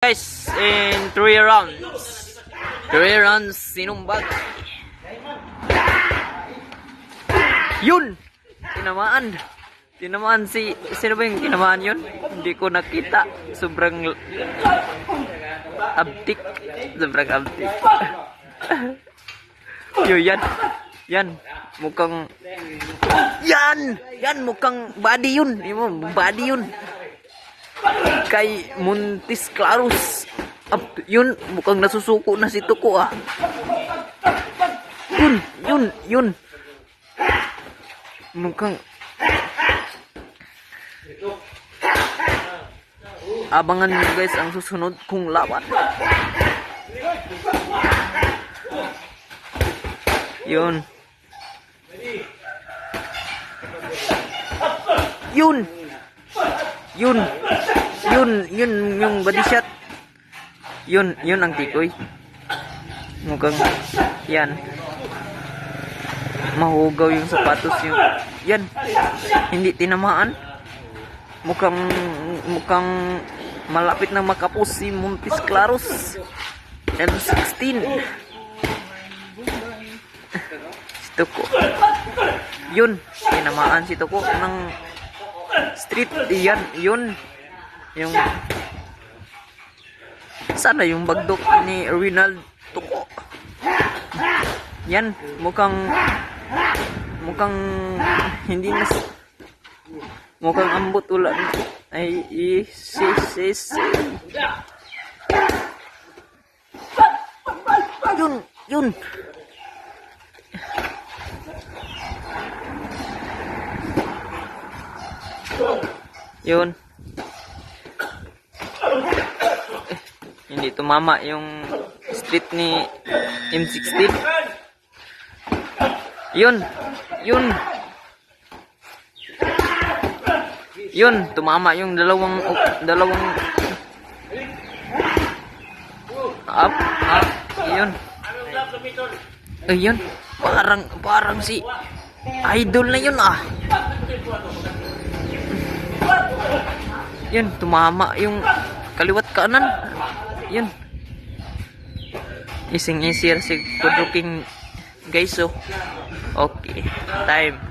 Guys, in 3 rounds. 3 rounds, sinumbag. Yun! Tinamaan. Tinamaan si... Sino ba yung tinamaan yun? Hindi ko nakita. Sobrang... abtik. Sobrang abtik. Yun, yan. Yan. Mukhang... Yan! Yan, mukhang body yun. Body yun. Kay Montes Claros. Yun, mukhang nasusuko na si Tuko ah. Yun. Mukhang abangan nyo guys ang susunod kong laban. Yun yung body shot. Yun ang tikoy. Mukhang yan. Mahugaw yung sapatos yung yan. Hindi tinamaan. Mukhang malapit na makapos si Montes Claros. M16. Si Tuko. Yun, tinamaan si Tuko ng street. Yan, yun. Yung sana yung bagdok ni Rinald Tuko. Yan, mukhang hindi na mukhang ambot ulan ay yun hindi tumama yung street ni M16. Yun tumama yung dalawang up yun parang si idol na yun ah. Yun tumama yung kaliwat kanan. Yun ising isir si Kuduking guys. So okay, time.